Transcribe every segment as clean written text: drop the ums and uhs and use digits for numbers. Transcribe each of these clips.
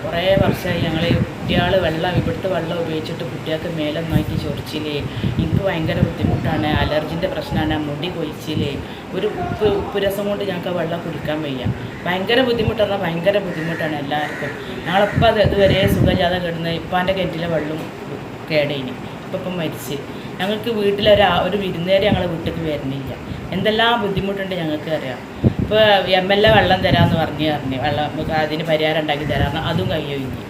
കുറേ വർഷമായി ഞങ്ങൾ കുട്ടികൾ ഇവിടുത്തെ വെള്ളം ഉപയോഗിച്ചിട്ട് കുട്ടികൾക്ക് മേലെ നന്നായിട്ട് ചൊറിച്ചില്ലേ, എനിക്ക് ഭയങ്കര ബുദ്ധിമുട്ടാണ്, അലർജിൻ്റെ പ്രശ്നമാണ്, മുടി കൊഴിച്ചില്ലേ, ഒരു ഉപ്പ് രസം കൊണ്ട് ഞങ്ങൾക്ക് വെള്ളം കുടിക്കാൻ വയ്യ. ഭയങ്കര ബുദ്ധിമുട്ടാണ് എല്ലാവർക്കും. ഞങ്ങളിപ്പോൾ ഇതുവരെ സുഖമില്ലാതെ കിടന്ന് ഇപ്പാൻ്റെ കിണറ്റിലെ വെള്ളം കേടേനി, ഇപ്പം മരിച്ച്. ഞങ്ങൾക്ക് ഒരു വിരുന്നേര് ഞങ്ങളെ വീട്ടിലേക്ക് വരുന്നില്ല. എന്തെല്ലാം ബുദ്ധിമുട്ടുണ്ട് ഞങ്ങൾക്ക് അറിയാം. ഇപ്പോൾ MLA വെള്ളം തരാമെന്ന് പറഞ്ഞ് വെള്ളം അതിന് പരിഹാരം ഉണ്ടാക്കി തരാമെന്ന് അതും കയ്യൊഴിഞ്ഞ്.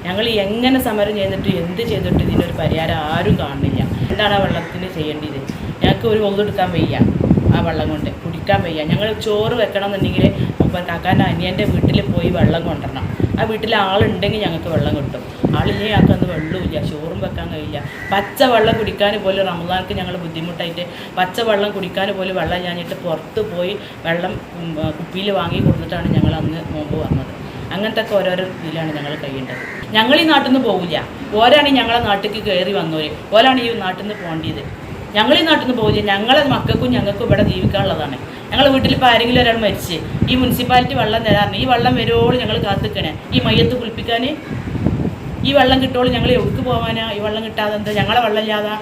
ഞങ്ങൾ എങ്ങനെ സമരം ചെയ്തിട്ട് എന്ത് ചെയ്തിട്ട് ഇതിനൊരു പരിഹാരം ആരും കാണുന്നില്ല. എന്താണ് ആ വെള്ളത്തിന് ചെയ്യേണ്ടത്? ഞങ്ങൾക്ക് ഒരു എടുക്കാൻ വയ്യ, ആ വെള്ളം കൊണ്ട് കുടിക്കാൻ വയ്യ. ഞങ്ങൾ ചോറ് വെക്കണം എന്നുണ്ടെങ്കിൽ ഇപ്പോൾ കാക്കാൻ്റെ അനിയൻ്റെ വീട്ടിൽ പോയി വെള്ളം കൊണ്ടുവരണം. ആ വീട്ടിൽ ആളുണ്ടെങ്കിൽ ഞങ്ങൾക്ക് വെള്ളം കിട്ടും. ആളില്ലെങ്കിൽ ഞങ്ങൾക്ക് അന്ന് വെള്ളമില്ല, ചോറും വെക്കാൻ കഴിയില്ല. പച്ച വെള്ളം കുടിക്കാൻ പോലും റമദാനക്ക് ഞങ്ങൾ ബുദ്ധിമുട്ടായിട്ട് പച്ച വെള്ളം കുടിക്കാൻ പോലും വെള്ളം ഞാനിട്ട് പുറത്ത് പോയി വെള്ളം കുപ്പിയിൽ വാങ്ങി കൊടുത്തിട്ടാണ് ഞങ്ങൾ അന്ന് നോമ്പ് വന്നത്. അങ്ങനത്തെ ഒക്കെ ഓരോരോ ഇതിലാണ് ഞങ്ങൾ കഴിയേണ്ടത്. ഞങ്ങൾ ഈ നാട്ടിൽ നിന്ന് പോവില്ല, ഓരാണ് ഞങ്ങളെ നാട്ടിലേക്ക് കയറി വന്നവർ, ഓരാണ് ഈ നാട്ടിൽ നിന്ന് പോകേണ്ടത്. ഞങ്ങൾ ഈ നാട്ടിൽ നിന്ന് പോവില്ല. ഞങ്ങളെ മക്കൾക്കും ഞങ്ങൾക്കും ഇവിടെ ജീവിക്കാനുള്ളതാണ്. ഞങ്ങളുടെ വീട്ടിൽ ഇപ്പോൾ ആരെങ്കിലും ഒരാൾ മരിച്ച് ഈ മുനിസിപ്പാലിറ്റി വെള്ളം തരാറുണ്ട്. ഈ വെള്ളം വരുവോളം ഞങ്ങൾ കാത്തിക്കണേ ഈ മയ്യത്ത് കുളിപ്പിക്കാൻ. ഈ വെള്ളം കിട്ടുമ്പോൾ ഞങ്ങൾ എവിടേക്ക് പോകാനാ? ഈ വെള്ളം കിട്ടാതെ എന്താ? ഞങ്ങളെ വെള്ളം ഇല്ലാതാ?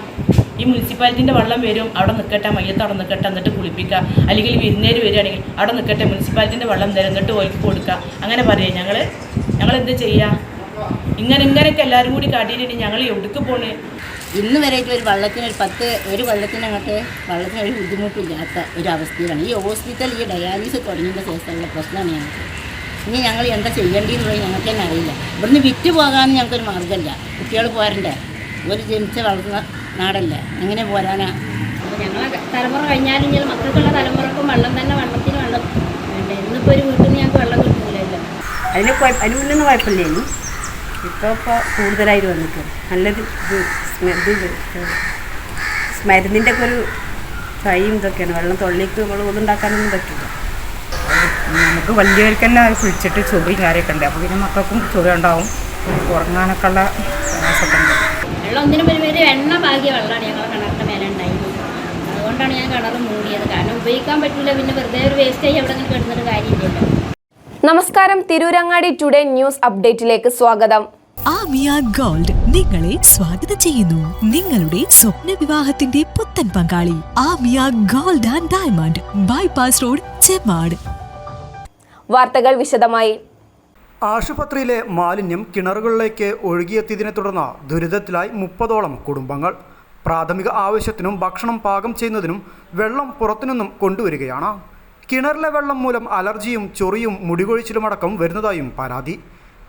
ഈ മുനിസിപ്പാലിറ്റിൻ്റെ വെള്ളം വരും, അവിടെ നിൽക്കട്ടെ, മയ്യത്ത് അവിടെ നിൽക്കട്ടെ, എന്നിട്ട് കുളിപ്പിക്കുക. അല്ലെങ്കിൽ വിരുന്നേര് വരികയാണെങ്കിൽ അവിടെ നിൽക്കട്ടെ, മുനിസിപ്പാലിറ്റിൻ്റെ വെള്ളം തരും, എന്നിട്ട് ഓർക്ക് കൊടുക്കുക. അങ്ങനെ പറയാം. ഞങ്ങളെന്ത് ചെയ്യുക? ഇങ്ങനെയൊക്കെ എല്ലാവരും കൂടി കാട്ടിയിട്ടുണ്ടെങ്കിൽ ഞങ്ങൾ എവിടേക്ക് പോണേ? ഇന്ന് വരെയായിട്ട് ഒരു വെള്ളത്തിന് ഒരു ബുദ്ധിമുട്ടില്ലാത്ത ഒരു അവസ്ഥയിലാണ് ഈ ഹോസ്പിറ്റൽ. ഈ ഡയാലിസിസ് തുടങ്ങിയതിൻ്റെ ശേഷമുള്ള പ്രശ്നമാണ് ഞങ്ങൾക്ക്. ഇനി ഞങ്ങൾ എന്താ ചെയ്യേണ്ടതെന്നുള്ളത് ഞങ്ങൾക്ക് തന്നെ അറിയില്ല. ഇവിടുന്ന് വിറ്റ് പോകാമെന്ന് ഞങ്ങൾക്കൊരു മാർഗ്ഗമില്ല. കുട്ടികൾ പോരണ്ടേ? ഒരു ജനിച്ച് വളർന്ന നാടല്ലേ, എങ്ങനെ പോരാനാ? അപ്പോൾ ഞങ്ങളെ തലമുറ കഴിഞ്ഞാലും ഞങ്ങൾ മക്കൾക്കുള്ള തലമുറക്കും വെള്ളത്തിന് വെള്ളം വേണ്ടേ. ഇന്നിപ്പോൾ ഒരു വീട്ടിൽ നിന്ന് ഞങ്ങൾക്ക് വെള്ളം കിട്ടുന്നില്ലല്ലോ. അതിന് മുന്നൊന്നും കുഴപ്പമില്ലേനി. ഇപ്പോൾ കൂടുതലായിട്ട് വന്നിട്ട് നല്ലൊരു മരുന്നിൻ്റെ ഒക്കെ ഒരു ചൈയും ഇതൊക്കെയാണ്. വെള്ളം തൊള്ളിക്ക് നമ്മൾ ഇതുണ്ടാക്കാനൊന്നും പറ്റില്ല. നമുക്ക് വലിയവർക്ക് തന്നെ കുളിച്ചിട്ട് ചൊറിയും കാര്യമൊക്കെ ഉണ്ട്. അപ്പോൾ പിന്നെ മക്കൾക്കും ചൊറി ഉണ്ടാവും, ഉറങ്ങാനൊക്കെ ഉള്ള പ്രയാസമൊക്കെ ഉണ്ട്. വെള്ളം ഒന്നിനും ഒരു എണ്ണ പാകിയ വെള്ളമാണ് ഞങ്ങളുടെ കിണറിൻ്റെ മേലെ ഉണ്ടായിരുന്നത്. അതുകൊണ്ടാണ് ഞാൻ കിണർ മൂടിയത്. കാരണം ഉപയോഗിക്കാൻ പറ്റില്ല, പിന്നെ വെറുതെ ഒരു വേസ്റ്റ് ആയി എവിടെ നിന്ന് കിടന്നിട്ട് കാര്യമില്ലല്ലോ. നമസ്കാരം, തിരൂരങ്ങാടി ടുഡേ ന്യൂസ് അപ്ഡേറ്റിലേക്ക് സ്വാഗതം. ആമിയ ഗോൾഡ് നിങ്ങളെ സ്വാഗതം ചെയ്യുന്നു. നിങ്ങളുടെ സ്വപ്ന വിവാഹത്തിന്റെ പുത്തൻ പങ്കാളി Amiya gold and diamond, bypass road, Chemmad. വാർത്തകൾ വിശദമായി. ആശുപത്രിയിലെ മാലിന്യം കിണറുകളിലേക്ക് ഒഴുകിയെത്തിയതിനെ തുടർന്ന് ദുരിതത്തിലായി 30ഓളം കുടുംബങ്ങൾ. പ്രാഥമിക ആവശ്യത്തിനും ഭക്ഷണം പാകം ചെയ്യുന്നതിനും വെള്ളം പുറത്തുനിന്നും കൊണ്ടുവരികയാണ്. കിണറിലെ വെള്ളം മൂലം അലർജിയും ചൊറിയും മുടികൊഴിച്ചിലുമടക്കം വരുന്നതായും പരാതി.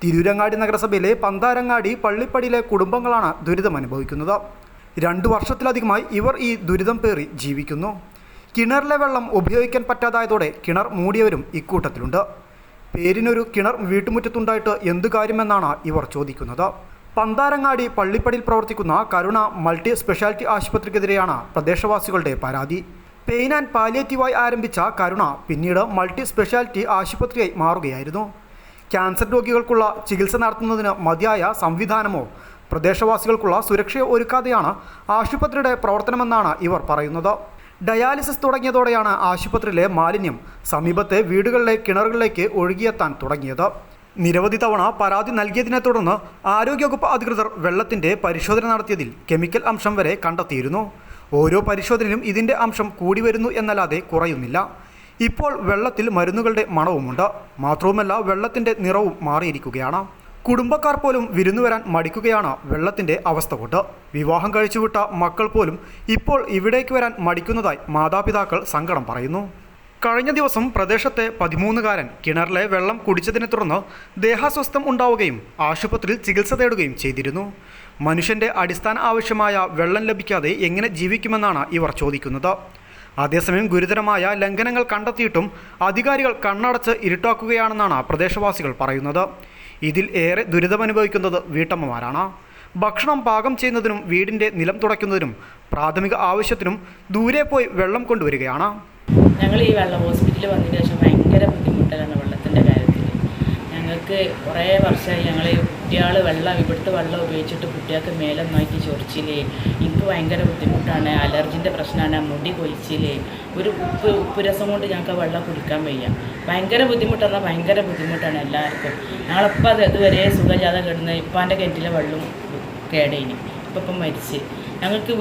തിരൂരങ്ങാടി നഗരസഭയിലെ പന്താരങ്ങാടി പള്ളിപ്പടിയിലെ കുടുംബങ്ങളാണ് ദുരിതമനുഭവിക്കുന്നത്. 2 വർഷത്തിലധികമായി ഇവർ ഈ ദുരിതം പേറി ജീവിക്കുന്നു. കിണറിലെ വെള്ളം ഉപയോഗിക്കാൻ പറ്റാതായതോടെ കിണർ മൂടിയവരും ഇക്കൂട്ടത്തിലുണ്ട്. പേരിനൊരു കിണർ വീട്ടുമുറ്റത്തുണ്ടായിട്ട് എന്തു കാര്യമെന്നാണ് ഇവർ ചോദിക്കുന്നത്. പന്താരങ്ങാടി പള്ളിപ്പടിയിൽ പ്രവർത്തിക്കുന്ന കരുണ മൾട്ടി സ്പെഷ്യാലിറ്റി ആശുപത്രിക്കെതിരെയാണ് പ്രദേശവാസികളുടെ പരാതി. പെയിൻ ആൻഡ് പാലിയേറ്റീവായി ആരംഭിച്ച കരുണ പിന്നീട് മൾട്ടി സ്പെഷ്യാലിറ്റി ആശുപത്രിയായി മാറുകയായിരുന്നു. ക്യാൻസർ രോഗികൾക്കുള്ള ചികിത്സ നടത്തുന്നതിന് മതിയായ സംവിധാനമോ പ്രദേശവാസികൾക്കുള്ള സുരക്ഷയോ ഒരുക്കാതെയാണ് ആശുപത്രിയുടെ പ്രവർത്തനമെന്നാണ് ഇവർ പറയുന്നത്. ഡയാലിസിസ് തുടങ്ങിയതോടെയാണ് ആശുപത്രിയിലെ മാലിന്യം സമീപത്തെ വീടുകളിലെ കിണറുകളിലേക്ക് ഒഴുകിയെത്താൻ തുടങ്ങിയത്. നിരവധി തവണ പരാതി നൽകിയതിനെ തുടർന്ന് ആരോഗ്യവകുപ്പ് അധികൃതർ വെള്ളത്തിൻ്റെ പരിശോധന നടത്തിയതിൽ കെമിക്കൽ അംശം വരെ കണ്ടെത്തിയിരുന്നു. ഓരോ പരിശോധനയിലും ഇതിൻ്റെ അംശം കൂടി വരുന്നു എന്നല്ലാതെ കുറയുന്നില്ല. ഇപ്പോൾ വെള്ളത്തിൽ മരുന്നുകളുടെ മണവുമുണ്ട്. മാത്രവുമല്ല, വെള്ളത്തിൻ്റെ നിറവും മാറിയിരിക്കുകയാണ്. കുടുംബക്കാർ പോലും വിരുന്നു വരാൻ മടിക്കുകയാണ് വെള്ളത്തിൻ്റെ അവസ്ഥ കൊണ്ട്. വിവാഹം കഴിച്ചുവിട്ട മക്കൾ പോലും ഇപ്പോൾ ഇവിടേക്ക് വരാൻ മടിക്കുന്നതായി മാതാപിതാക്കൾ സങ്കടം പറയുന്നു. കഴിഞ്ഞ ദിവസം പ്രദേശത്തെ 13കാരൻ കിണറിലെ വെള്ളം കുടിച്ചതിനെ തുടർന്ന് ദേഹാസ്വസ്ഥം ഉണ്ടാവുകയും ആശുപത്രിയിൽ ചികിത്സ തേടുകയും ചെയ്തിരുന്നു. മനുഷ്യൻ്റെ അടിസ്ഥാന ആവശ്യമായ വെള്ളം ലഭിക്കാതെ എങ്ങനെ ജീവിക്കുമെന്നാണ് ഇവർ ചോദിക്കുന്നത്. അതേസമയം ഗുരുതരമായ ലംഘനങ്ങൾ കണ്ടെത്തിയിട്ടും അധികാരികൾ കണ്ണടച്ച് ഇരുട്ടാക്കുകയാണെന്നാണ് പ്രദേശവാസികൾ പറയുന്നത്. ഇതിൽ ഏറെ ദുരിതമനുഭവിക്കുന്നത് വീട്ടമ്മമാരാണ്. ഭക്ഷണം പാകം ചെയ്യുന്നതിനും വീടിൻ്റെ നിലം തുടയ്ക്കുന്നതിനും പ്രാഥമിക ആവശ്യത്തിനും ദൂരെ പോയി വെള്ളം കൊണ്ടുവരികയാണ്. ഞങ്ങൾ ഈ ഹോസ്പിറ്റലിൽ വന്നതിന് ശേഷം ഭയങ്കര ബുദ്ധിമുട്ടാണ് വെള്ളത്തിൻ്റെ കാര്യത്തിൽ. ഞങ്ങൾക്ക് കുറേ വർഷമായി ഞങ്ങൾ കുട്ടികൾ ഇവിടുത്തെ വെള്ളം ഉപയോഗിച്ചിട്ട് കുട്ടികൾക്ക് മേലെ നന്നായിട്ട് ചൊറിച്ചില്, എനിക്ക് ഭയങ്കര ബുദ്ധിമുട്ടാണ്, അലർജിൻ്റെ പ്രശ്നമാണ്, മുടി കൊഴിച്ചില്, ഒരു ഉപ്പ് രസം കൊണ്ട് ഞങ്ങൾക്ക് വെള്ളം കുടിക്കാൻ വയ്യ. ഭയങ്കര ബുദ്ധിമുട്ടാണ്, ഭയങ്കര ബുദ്ധിമുട്ടാണ് എല്ലാവർക്കും. ഞങ്ങളിപ്പോൾ ഇതുവരെ സുഖമില്ലാതെ കിടന്ന് ഇപ്പാൻ്റെ കിണറ്റിലെ വെള്ളം കേടേനി, ഇപ്പം മരിച്ച്. ഞങ്ങൾക്ക്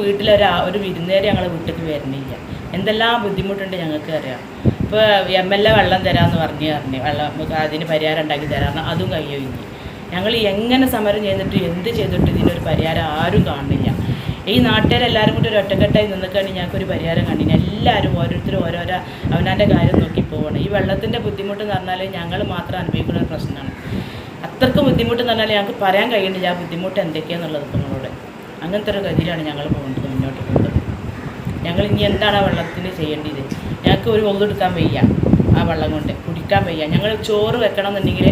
ഒരു വിരുന്നേരെ ഞങ്ങളെ വീട്ടിലേക്ക് വരുന്നില്ല. എന്തെല്ലാം ബുദ്ധിമുട്ടുണ്ട് ഞങ്ങൾക്ക് അറിയാം. ഇപ്പോൾ MLA വെള്ളം തരാമെന്ന് പറഞ്ഞ് വെള്ളം അതിന് പരിഹാരം ഉണ്ടാക്കി തരാമെന്ന് അതും കയ്യൊഴിഞ്ഞ്. ഞങ്ങൾ എങ്ങനെ സമരം ചെയ്തിട്ട് എന്ത് ചെയ്തിട്ട് ഇതിനൊരു പരിഹാരം ആരും കാണുന്നില്ല. ഈ നാട്ടുകാരെല്ലാവരും കൂടി ഒരു ഒറ്റക്കെട്ടായി നിന്നിട്ടാണ് ഞങ്ങൾക്കൊരു പരിഹാരം കണ്ടില്ല. എല്ലാവരും ഓരോരുത്തരും ഓരോരോ അവനാൻ്റെ കാര്യം നോക്കി പോകണം. ഈ വെള്ളത്തിൻ്റെ ബുദ്ധിമുട്ട് എന്ന് പറഞ്ഞാൽ ഞങ്ങൾ മാത്രം അനുഭവിക്കുന്ന ഒരു പ്രശ്നമാണ്. അത്രയ്ക്ക് ബുദ്ധിമുട്ടെന്ന് പറഞ്ഞാൽ ഞങ്ങൾക്ക് പറയാൻ കഴിയുന്നില്ല ആ ബുദ്ധിമുട്ട് എന്തൊക്കെയാണെന്നുള്ളത് നിങ്ങളോട്. അങ്ങനത്തെ ഒരു ഗതിയിലാണ് ഞങ്ങൾ മുന്നോട്ട് പോകുന്നത്. ഞങ്ങൾ ഇനി എന്താണ് ആ വെള്ളത്തിന് ചെയ്യേണ്ടത്? ഞങ്ങൾക്ക് ഒരു ഒന്നെടുക്കാൻ വയ്യ, ആ വെള്ളം കൊണ്ട് കുടിക്കാൻ വയ്യ. ഞങ്ങൾ ചോറ് വെക്കണം എന്നുണ്ടെങ്കിൽ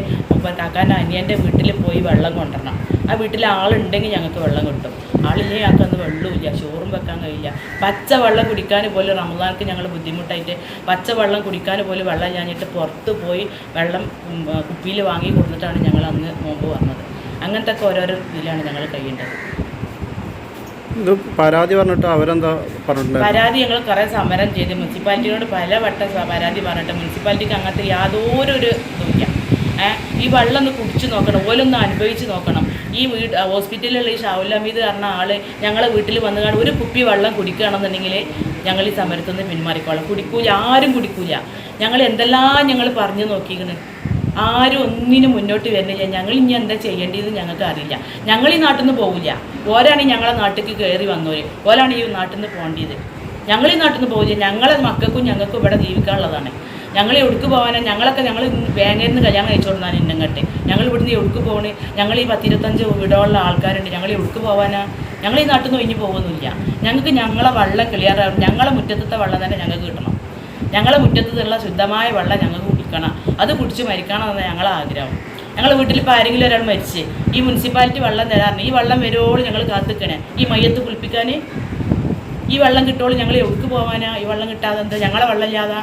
കാക്കാൻ്റെ അനിയൻ്റെ വീട്ടിൽ പോയി വെള്ളം കൊണ്ടുവരണം. ആ വീട്ടിൽ ആളുണ്ടെങ്കിൽ ഞങ്ങൾക്ക് വെള്ളം കിട്ടും. ആളില്ലേ ഞങ്ങൾക്ക് അന്ന് വെള്ളമില്ല, ചോറും വെക്കാൻ കഴിയില്ല. പച്ച വെള്ളം കുടിക്കാൻ പോലും റമദാനക്ക് ഞങ്ങൾ ബുദ്ധിമുട്ടായിട്ട് പച്ച വെള്ളം കുടിക്കാൻ പോലും വെള്ളം ഞാനിട്ട് പുറത്ത് പോയി വെള്ളം കുപ്പിയിൽ വാങ്ങി കൊടുത്തിട്ടാണ് ഞങ്ങൾ അന്ന് നോമ്പ് വന്നത്. അങ്ങനത്തെ ഒക്കെ ഓരോരോ ഇതിലാണ് ഞങ്ങൾ കഴിയേണ്ടത്. ഇത് പരാതി പറഞ്ഞിട്ട് അവരെന്താ പറഞ്ഞിട്ടുണ്ട്? പരാതി ഞങ്ങൾ കുറേ സമരം ചെയ്ത് മുനിസിപ്പാലിറ്റിയോട് പലവട്ടം പരാതി പറഞ്ഞിട്ട് മുനിസിപ്പാലിറ്റിക്ക് അങ്ങനത്തെ യാതൊരു ഇതുമില്ല. ഈ വെള്ളം ഒന്ന് കുടിച്ച് നോക്കണം, ഓലൊന്ന് അനുഭവിച്ച് നോക്കണം. ഈ ഹോസ്പിറ്റലിലുള്ള ഈ ഷാവുൽ ഹമീദ് പറഞ്ഞ ആൾ ഞങ്ങളെ വീട്ടിൽ വന്നുകൊണ്ട് ഒരു കുപ്പി വെള്ളം കുടിക്കുകയാണെന്നുണ്ടെങ്കിൽ ഞങ്ങൾ ഈ സമരത്തിൽ നിന്ന് പിന്മാറിക്കോളാം. കുടിക്കൂല, ആരും കുടിക്കൂല. ഞങ്ങൾ എന്തെല്ലാം ഞങ്ങൾ പറഞ്ഞു നോക്കിയിരിക്കുന്നത്, ആരും ഒന്നിനും മുന്നോട്ട് വരുന്നില്ല. ഞങ്ങൾ ഇനി എന്താ ചെയ്യേണ്ടതെന്ന് ഞങ്ങൾക്ക് അറിയില്ല. ഞങ്ങൾ ഈ നാട്ടിൽ നിന്ന് പോകില്ല. ഓരാണ് ഞങ്ങളെ നാട്ടിലേക്ക് കയറി വന്നവർ, ഓരാണ് ഈ നാട്ടിൽ നിന്ന് പോകേണ്ടത്. ഞങ്ങൾ ഈ നാട്ടിൽ നിന്ന് പോകില്ല. ഞങ്ങളെ മക്കൾക്കും ഞങ്ങൾക്കും ഇവിടെ ജീവിക്കാനുള്ളതാണ്. ഞങ്ങൾ എവിടേക്ക് പോകാനാണ്? ഞങ്ങൾ വേങ്ങയിൽ നിന്ന് കല്യാണം കഴിച്ചു കൊടുക്കാൻ ഇന്നങ്ങട്ടെ. ഞങ്ങൾ ഇവിടുന്ന് എവിടേക്ക് പോകണേ? ഞങ്ങൾ ഈ 10-25 വീടുള്ള ആൾക്കാരുണ്ട്. ഞങ്ങൾ എവിടേക്ക് പോകാനാ? ഞങ്ങൾ ഈ നാട്ടിൽ നിന്ന് ഒഴിഞ്ഞ് പോകുന്നില്ല. ഞങ്ങൾക്ക് ഞങ്ങളെ വെള്ളം ക്ലിയറാകും. ഞങ്ങളെ മുറ്റത്തെ വെള്ളം തന്നെ ഞങ്ങൾക്ക് കിട്ടണം. ഞങ്ങളെ മുറ്റത്തുള്ള ശുദ്ധമായ വെള്ളം ഞങ്ങൾക്ക് കുടിക്കണം. അത് കുടിച്ച് മരിക്കണം എന്നാണ് ഞങ്ങളെ ആഗ്രഹം. ഞങ്ങൾ വീട്ടിൽ ഇപ്പോൾ ആരെങ്കിലും ഒരാൾ മരിച്ച് ഈ മുനിസിപ്പാലിറ്റി വെള്ളം തരാറുണ്ട്. ഈ വെള്ളം വരുവോളം ഞങ്ങൾ കാത്തിക്കണേ ഈ മയ്യത്ത് കുളിപ്പിക്കാൻ. ഈ വെള്ളം കിട്ടുവോളം ഞങ്ങൾ എവിടേക്ക് പോകാനാ? ഈ വെള്ളം കിട്ടാതെ എന്താ? ഞങ്ങളെ വെള്ളം ഇല്ലാതാ?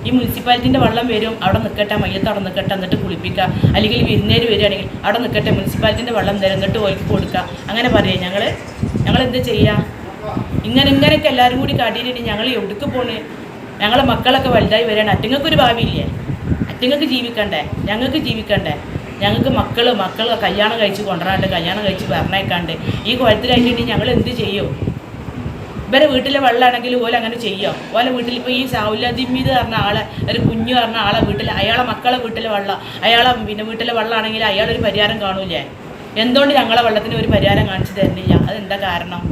ഈ മുനിസിപ്പാലിറ്റിൻ്റെ വെള്ളം വരും, അവിടെ നിൽക്കട്ടെ, മയ്യത്ത് അവിടെ നിൽക്കട്ടെ, എന്നിട്ട് കുളിപ്പിക്കുക. അല്ലെങ്കിൽ വിരുന്നേര് വരികയാണെങ്കിൽ അവിടെ നിൽക്കട്ടെ, മുനിസിപ്പാലിറ്റിൻ്റെ വെള്ളം തരും, എന്നിട്ട് ഓർക്ക് കൊടുക്കുക. അങ്ങനെ പറയാം. ഞങ്ങളെന്ത് ചെയ്യുക? ഇങ്ങനെയൊക്കെ എല്ലാവരും കൂടി കാട്ടിയിട്ടുണ്ടെങ്കിൽ ഞങ്ങൾ എവിടേക്ക് പോണേ? ഞങ്ങളെ മക്കളൊക്കെ വലുതായി വരികയാണ്. അറ്റങ്ങൾക്കൊരു ഭാവിയില്ലേ? അറ്റങ്ങൾക്ക് ജീവിക്കണ്ടേ? ഞങ്ങൾക്ക് ജീവിക്കണ്ടേ? ഞങ്ങൾക്ക് മക്കൾ കല്യാണം കഴിച്ച് കൊണ്ടുവരാണ്ട്, കല്യാണം കഴിച്ച് പറഞ്ഞേക്കാണ്ട് ഈ കുഴത്തിലായിട്ടുണ്ടെങ്കിൽ ഞങ്ങൾ എന്ത് ചെയ്യും? ഇവരെ വീട്ടിലെ വെള്ളമാണെങ്കിൽ ഓല അങ്ങനെ ചെയ്യാം. ഓല വീട്ടിൽ ഇപ്പോൾ ഈ സൗലതിമീത് പറഞ്ഞ ആളെ, ഒരു കുഞ്ഞു പറഞ്ഞ ആളെ വീട്ടിൽ, അയാളെ മക്കളെ വീട്ടിലെ വെള്ളം, അയാളെ വീട്ടിലെ വെള്ളമാണെങ്കിൽ അയാളൊരു പരിഹാരം കാണൂലേ? എന്തുകൊണ്ട് ഞങ്ങളെ വെള്ളത്തിന് ഒരു പരിഹാരം കാണിച്ചു തരുന്നില്ല? അതെന്താ കാരണം?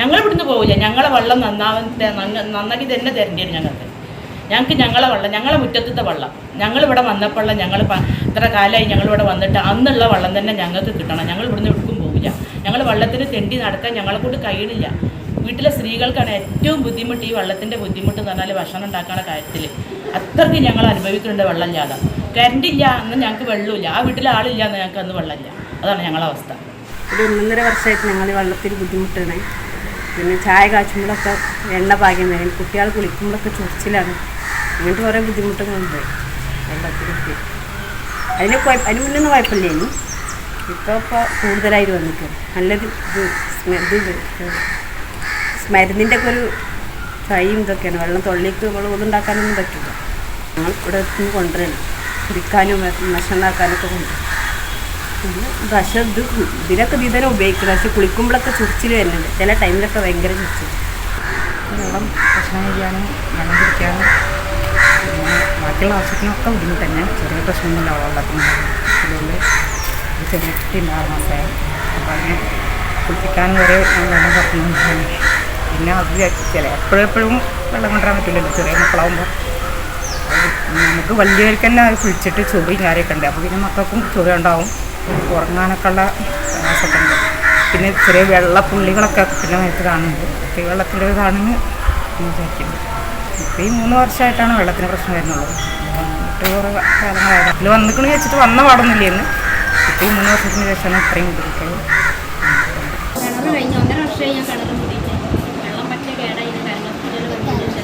ഞങ്ങൾ ഇവിടുന്ന് പോവില്ല. ഞങ്ങളെ വെള്ളം നന്നാക്കി തന്നെ തരേണ്ടിയാണ് ഞങ്ങൾക്ക് ഞങ്ങളെ വെള്ളം, ഞങ്ങളെ മുറ്റത്തെ വെള്ളം. ഞങ്ങളിവിടെ വന്നപ്പോൾ ഞങ്ങൾ ഇത്ര കാലമായി ഞങ്ങളിവിടെ വന്നിട്ട് അന്നുള്ള വെള്ളം തന്നെ ഞങ്ങൾക്ക് കിട്ടണം. ഞങ്ങൾ ഇവിടുന്ന് എടുക്കും പോവില്ല. ഞങ്ങൾ വെള്ളത്തിന് തെണ്ടി നടക്കാൻ ഞങ്ങളെ കൊണ്ട് കഴിയണില്ല. വീട്ടിലെ സ്ത്രീകൾക്കാണ് ഏറ്റവും ബുദ്ധിമുട്ട്. ഈ വെള്ളത്തിൻ്റെ ബുദ്ധിമുട്ട് എന്ന് പറഞ്ഞാൽ ഭക്ഷണം ഉണ്ടാക്കുന്ന കാര്യത്തിൽ അത്രയ്ക്ക് ഞങ്ങൾ അനുഭവിക്കുന്നുണ്ട്. വെള്ളമില്ലാതെ കറണ്ടില്ല, അന്ന് ഞങ്ങൾക്ക് വെള്ളമില്ല. ആ വീട്ടിലെ ആളില്ല, എന്ന് ഞങ്ങൾക്ക് അന്ന് വെള്ളമില്ല. അതാണ് ഞങ്ങളെ അവസ്ഥ. ഒരു 1.5 വർഷമായിട്ട് ഞങ്ങൾ വെള്ളത്തിൽ ബുദ്ധിമുട്ടാണ്. പിന്നെ ചായ കാച്ചുമ്പോഴൊക്കെ എണ്ണ പാകം വരും, കുട്ടികൾ കുളിക്കുമ്പോഴൊക്കെ ചൊറിച്ചിലാണ്. അങ്ങനത്തെ കുറേ ബുദ്ധിമുട്ടുകളുണ്ട് വെള്ളത്തിലേക്ക്. അതിന് മുന്നൊന്നും കുഴപ്പമില്ലേനി. ഇപ്പോൾ കൂടുതലായിട്ട് വന്നിട്ട് നല്ലൊരു മരുന്നിൻ്റെ ഒക്കെ ഒരു ചായയും ഇതൊക്കെയാണ്. വെള്ളം തൊള്ളിക്ക് നമ്മൾ ഒന്നുണ്ടാക്കാനൊന്നും പറ്റില്ല. ഞങ്ങൾ ഇവിടെ നിന്ന് കൊണ്ടുവരണം, കുടിക്കാനും ഭക്ഷണം ഉണ്ടാക്കാനൊക്കെ കൊണ്ടുവരും. പക്ഷേ ഇതിനൊക്കെ ഇതിനെ ഉപയോഗിക്കുന്നത്. പക്ഷേ കുളിക്കുമ്പോഴൊക്കെ ചുറിച്ചിൽ വരുന്നുണ്ട്. ചില ടൈമിലൊക്കെ ഭയങ്കര ചുറിച്ചിൽ. വെള്ളം ഭക്ഷണം ചെയ്യാനും വെള്ളം കുടിക്കാനും ബാക്കിയുള്ള ആവശ്യത്തിനൊക്കെ ബുദ്ധിമുട്ട് തന്നെ. ചെറിയ പ്രശ്നമൊന്നുമില്ല വെള്ളത്തിന്. അതുകൊണ്ട് ഒരു ചെറിയ കുട്ടി ഉണ്ടാകുന്ന അവസ്ഥയാണ്. അപ്പോൾ അതിനെ കുളിപ്പിക്കാനും വരെ വെള്ളം പുറത്തുനിന്ന്. പിന്നെ അത് എപ്പോഴും വെള്ളം കൊണ്ടുവരാൻ പറ്റില്ലല്ലോ ചെറിയ മക്കളാകുമ്പോൾ. നമുക്ക് വലിയവർക്ക് തന്നെ അത് കുളിച്ചിട്ട് ചൊറിയും കാര്യമൊക്കെ ഉണ്ട്. അപ്പോൾ പിന്നെ മക്കൾക്കും ചൊറി ഉണ്ടാവും, ഉറങ്ങാനൊക്കെ ഉള്ള പ്രയാസമൊക്കെ ഉണ്ട്. പിന്നെ ചെറിയ വെള്ളപ്പുള്ളികളൊക്കെ പിന്നെ നേരത്തെ കാണുന്നുണ്ട്. അപ്പോൾ ഈ വെള്ളത്തിൻ്റെ ഇതാണെന്ന് വിചാരിക്കുന്നത്. ഇപ്പോൾ ഈ 3 വർഷമായിട്ടാണ് വെള്ളത്തിന് പ്രശ്നം വരുന്നുള്ളത്. കുറേ കാലങ്ങളായിട്ട് അതിൽ വന്നിക്കണമെന്ന് വെച്ചിട്ട് വന്ന പാടൊന്നുമില്ലെന്ന്. ഇപ്പോൾ ഈ 3 വർഷത്തിന് ശേഷമാണ് ഇത്രയും ബുദ്ധിമുട്ടുകൾ. കിണർ കഴിഞ്ഞ് 1.5 വർഷമായി ഞാൻ കിണർ കൂടിയിട്ട് വെള്ളം പറ്റ കേടായി. കരങ്ങൽ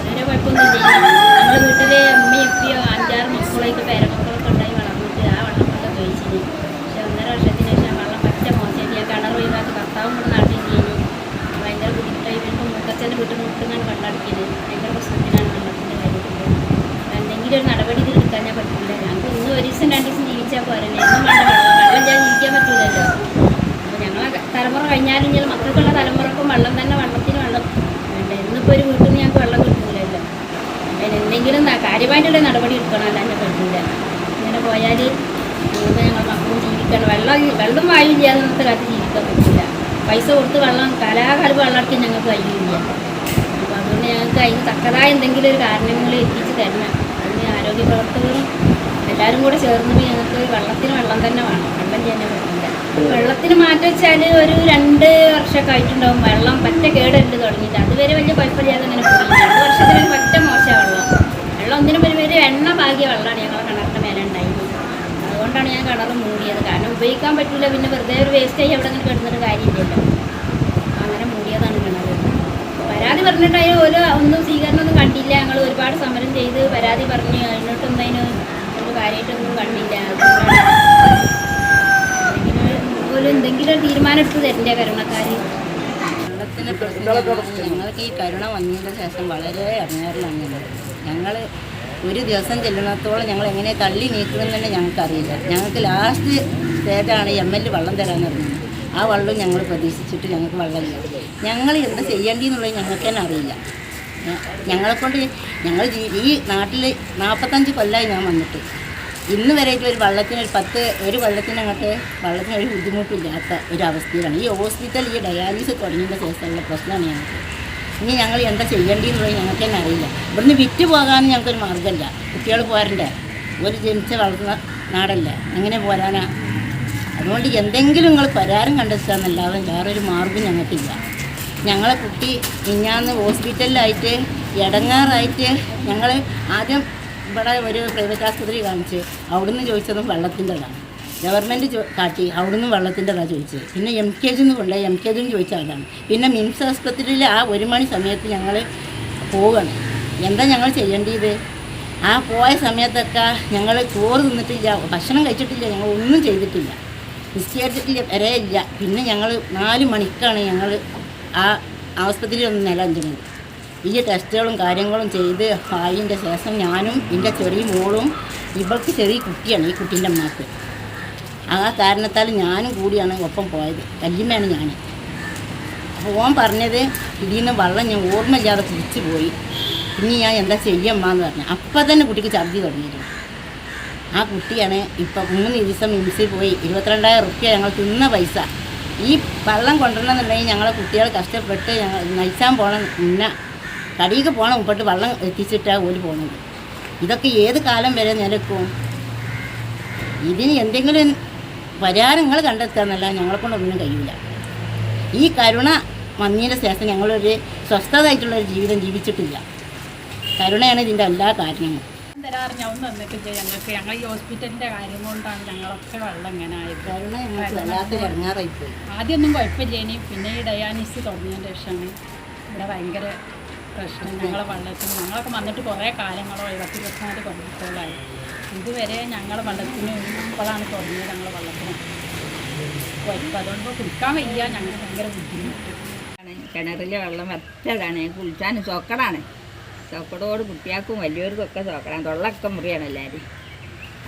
ചെറിയ കുഴപ്പമൊന്നുമില്ല. ഞങ്ങൾ വീട്ടിൽ അമ്മയും എപ്പിയോ 5-6 മക്കളൊക്കെ പേരമക്കളൊക്കെ ഉണ്ടായി വളർന്നിട്ട് ആ വെള്ളം ഒക്കെ ഉപയോഗിച്ചിട്ട്. പക്ഷേ 1.5 വർഷത്തിന് ശേഷം വെള്ളം പോയാൽ ഞങ്ങൾ മക്കളും ജീവിക്കണം. വെള്ളം വായും ചെയ്യാതെ നമുക്ക് കാലത്ത് ജീവിക്കാൻ പറ്റില്ല. പൈസ കൊടുത്ത് വെള്ളം കലാകാലം വെള്ളം അടിക്കാൻ ഞങ്ങൾക്ക് കഴിയില്ല. അപ്പോൾ അതുകൊണ്ട് ഞങ്ങൾക്ക് അതിന് തക്കതായ എന്തെങ്കിലും ഒരു കാരണങ്ങൾ എത്തിച്ച് തരണം. അതിന് ആരോഗ്യ പ്രവർത്തകരും എല്ലാവരും കൂടെ ചേർന്നിട്ട് ഞങ്ങൾക്ക് വെള്ളത്തിന് വെള്ളം തന്നെ വേണം. വെള്ളം ചെയ്യാൻ പറ്റില്ല. വെള്ളത്തിന് മാറ്റം വെച്ചാൽ ഒരു 2 വർഷമൊക്കെ ആയിട്ടുണ്ടാവും. വെള്ളം പറ്റ കേടുണ്ട് തുടങ്ങിയിട്ട്. അതുവരെ വലിയ കുഴപ്പമില്ലാതെ അങ്ങനെ പോയി. 2 വർഷത്തിന് പറ്റ മോശമാണ് വെള്ളം ഒന്നിനും ഒരു എണ്ണ പാകിയ വെള്ളമാണ് ഞങ്ങളുടെ കിണറിൻ്റെ മേലെ ഉണ്ടായിരുന്നത്. അതുകൊണ്ടാണ് ഞാൻ കിണർ മൂടിയത്. കാരണം ഉപയോഗിക്കാൻ പറ്റില്ല. പിന്നെ വെറുതെ ഒരു വേസ്റ്റ് ആയി അവിടെ അങ്ങനെ കിടന്നിട്ട് കാര്യമില്ലല്ലോ. അങ്ങനെ മൂടിയതാണ് കിണർ. പരാതി പറഞ്ഞിട്ട് അതിന് ഒന്നും സ്വീകരണമൊന്നും കണ്ടില്ല. ഞങ്ങൾ ഒരുപാട് സമരം ചെയ്ത് പരാതി പറഞ്ഞു. അതിനോട്ടൊന്നും അതിന് ഒരു കാര്യമായിട്ടൊന്നും കണ്ടില്ല. എന്തെങ്കിലും ഒരു തീരുമാനം എടുത്ത് തരണ്ടേ കരുണക്കാർ? വെള്ളത്തിൻ്റെ പ്രശ്നം ഞങ്ങൾക്ക് ഈ കരുണ വന്നതിന് ശേഷം വളരെ ഇറങ്ങാറിലാണ്. ഞങ്ങൾ ഒരു ദിവസം ചെല്ലുന്നത്തോളം ഞങ്ങൾ എങ്ങനെ തള്ളി നീക്കുമെന്ന് തന്നെ ഞങ്ങൾക്കറിയില്ല. ഞങ്ങൾക്ക് ലാസ്റ്റ് സ്റ്റേജാണ് ML വെള്ളം തരാമെന്ന് പറഞ്ഞത്. ആ വെള്ളം ഞങ്ങൾ പ്രതീക്ഷിച്ചിട്ട് ഞങ്ങൾക്ക് വെള്ളമില്ല. ഞങ്ങൾ എന്താ ചെയ്യേണ്ടതെന്നുള്ളത് ഞങ്ങൾക്ക് തന്നെ അറിയില്ല. ഞങ്ങളെക്കൊണ്ട് ഞങ്ങൾ ഈ നാട്ടിൽ 45 കൊല്ലമായി ഞാൻ വന്നിട്ട് ഇന്ന് വരെയായിട്ട് ഒരു വെള്ളത്തിനങ്ങോട്ട് വെള്ളത്തിന് ഒരു ബുദ്ധിമുട്ടില്ലാത്ത ഒരു അവസ്ഥയിലാണ്. ഈ ഹോസ്പിറ്റൽ ഈ ഡയാലിസിസ് തുടങ്ങിയതിൻ്റെ ശേഷമുള്ള പ്രശ്നമാണ് ഞങ്ങൾക്ക്. ഇനി ഞങ്ങൾ എന്താ ചെയ്യേണ്ടതെന്നുള്ളത് ഞങ്ങൾക്ക് തന്നെ അറിയില്ല. ഇവിടുന്ന് വിറ്റ് പോകാനും ഞങ്ങൾക്കൊരു മാർഗ്ഗമില്ല. കുട്ടികൾ പോരണ്ടേ? ഒരു ജനിച്ച് വളർന്ന നാടല്ലേ, എങ്ങനെ പോരാനാ? അതുകൊണ്ട് എന്തെങ്കിലും നിങ്ങൾ പരിഹാരം കണ്ടെത്തുകയെന്നല്ലാതെ വേറൊരു മാർഗ്ഗം ഞങ്ങൾക്കില്ല. ഞങ്ങളെ കുട്ടി മിഞ്ഞാന്ന് ഹോസ്പിറ്റലിലായിട്ട് ഇടങ്ങാറായിട്ട് ഞങ്ങൾ ആദ്യം ഇവിടെ ഒരു പ്രൈവറ്റ് ആശുപത്രി കാണിച്ച് അവിടുന്ന് ചോദിച്ചതും വെള്ളത്തിൻ്റെതാണ്. ഗവൺമെൻറ് കാട്ടി അവിടുന്ന് വെള്ളത്തിൻ്റെതാണ് ചോദിച്ചത്. പിന്നെ MKG കൊണ്ടുപോയി MKG ചോദിച്ച അതാണ്. പിന്നെ മിംസ് ആശുപത്രിയിൽ ആ 1 മണി സമയത്ത് ഞങ്ങൾ പോവുകയാണ്. എന്താ ഞങ്ങൾ ചെയ്യേണ്ടത്? ആ പോയ സമയത്തൊക്കെ ഞങ്ങൾ ചോറ് തിന്നിട്ടില്ല, ഭക്ഷണം കഴിച്ചിട്ടില്ല, ഞങ്ങൾ ഒന്നും ചെയ്തിട്ടില്ല, നിശ്ചയിച്ചിട്ടില്ല വരെ ഇല്ല. പിന്നെ ഞങ്ങൾ 4 മണിക്കാണ് ഞങ്ങൾ ആ ആശുപത്രിയിൽ ഒന്ന് നിലനിന്നത്. ഈ ടെസ്റ്റുകളും കാര്യങ്ങളും ചെയ്ത് ആയതിൻ്റെ ശേഷം ഞാനും എൻ്റെ ചെറിയ മോളും, ഇവൾക്ക് ചെറിയ കുട്ടിയാണ് ഈ കുട്ടീൻ്റെ അമ്മക്ക്, ആ കാരണത്താൽ ഞാനും കൂടിയാണ് ഒപ്പം പോയത്. വല്യമ്മയാണ് ഞാൻ. അപ്പോൾ ഓൻ പറഞ്ഞത് ഇതിൽ നിന്ന് വെള്ളം ഞാൻ ഓർമ്മയില്ലാതെ കുടിച്ച് പോയി, ഇനി ഞാൻ എന്താ ചെയ്യമ്മാന്ന് പറഞ്ഞു. അപ്പം തന്നെ കുട്ടിക്ക് ഛർദി തുടങ്ങിയിരുന്നു. ആ കുട്ടിയാണ് ഇപ്പം 3 ദിവസം മിംസിൽ പോയി 22,000 റുപ്യ ഞങ്ങൾ തിന്ന പൈസ. ഈ വെള്ളം കൊണ്ടുവരണമെന്നുണ്ടെങ്കിൽ ഞങ്ങളെ കുട്ടികൾ കഷ്ടപ്പെട്ട് ഞങ്ങൾ നയിച്ചാൻ പോകണം, മുന്നേ കടിയൊക്കെ പോകണം, മുമ്പോട്ട് വെള്ളം എത്തിച്ചിട്ടാണ് ഓല് പോകുന്നത്. ഇതൊക്കെ ഏത് കാലം വരെ നിലക്കും? ഇതിന് എന്തെങ്കിലും പരിഹാരങ്ങൾ കണ്ടെത്തുകയെന്നല്ല ഞങ്ങളെക്കൊണ്ടൊന്നും കഴിയില്ല. ഈ കരുണ വന്നതിന് ശേഷം ഞങ്ങളൊരു സ്വസ്ഥതായിട്ടുള്ളൊരു ജീവിതം ജീവിച്ചിട്ടില്ല. കരുണയാണ് ഇതിൻ്റെ എല്ലാ കാരണങ്ങളും. തരാറിഞ്ഞൊന്നും തന്നിട്ടില്ല ഞങ്ങൾക്ക്. ഞങ്ങൾ ഈ ഹോസ്പിറ്റലിൻ്റെ കാര്യം കൊണ്ടാണ് ഞങ്ങളൊക്കെ വെള്ളം ഇങ്ങനെ ആയത്. കരുണ ഞങ്ങൾക്ക് വല്ലാത്ത ഇറങ്ങാറായിപ്പോയി. ആദ്യമൊന്നും കുഴപ്പമില്ലേനി, പിന്നെ ഈ ഡയാലിസിസ് തുടങ്ങിയതിന് ശേഷമാണ് ഇവിടെ ഭയങ്കര പ്രശ്നം. ഞങ്ങളെ വെള്ളത്തിന് ഞങ്ങളൊക്കെ വന്നിട്ട് കുറേ കാലങ്ങളോ 24 കൊല്ലത്തോളമായി. ഇതുവരെ ഞങ്ങളെ വെള്ളത്തിന് ഇപ്പോഴാണ് തുടങ്ങിയത്. ഞങ്ങളെ വെള്ളത്തിന് കുഴപ്പം, അതുകൊണ്ട് കുടിക്കാൻ വയ്യ. ഞങ്ങൾക്ക് ഭയങ്കര ബുദ്ധിമുട്ട്. കിണറിലെ വെള്ളം വറ്റതാണ്, കുളിച്ചാനും സോക്കടാണ്. സോക്കടോട് കുട്ടികൾക്കും വലിയവർക്കൊക്കെ സോക്കടാണ്. തൊള്ളൊക്കെ മുറിയാണ് എല്ലാവരും.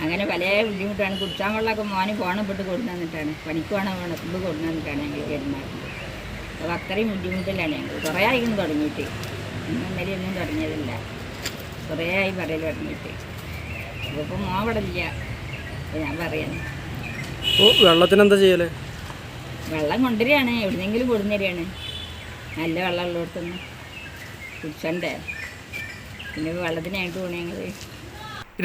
അങ്ങനെ പല ബുദ്ധിമുട്ടാണ്. കുടിച്ചാൻ വെള്ളമൊക്കെ മോന് ഫോണം പെട്ട് കൊണ്ടു വന്നിട്ടാണ്, പണിക്ക് വേണം ഇത് കൊണ്ടു വന്നിട്ടാണ് ഞങ്ങൾ പെരുമാറുന്നത്. അപ്പോൾ അത്രയും ബുദ്ധിമുട്ടിലാണ് ഞങ്ങൾ. കുറേ ആയിരിക്കും തുടങ്ങിയിട്ട്, ഇന്നലെ ഒന്നും തുടങ്ങിയതില്ല, കുറേ ആയി പറയൽ തുടങ്ങിയിട്ട്. അപ്പോൾ മോവിടില്ല. അപ്പോൾ ഞാൻ പറയുന്നത് വെള്ളത്തിനെന്താ ചെയ്യല്? വെള്ളം കൊണ്ടുവരികയാണ്, എവിടുന്നെങ്കിലും കൊടുന്നരികയാണ്. നല്ല വെള്ളം ഉള്ളിടത്തുനിന്ന് കുടിച്ചണ്ടേ. പിന്നെ വെള്ളത്തിനായിട്ട് പോകണേ ഞങ്ങൾ.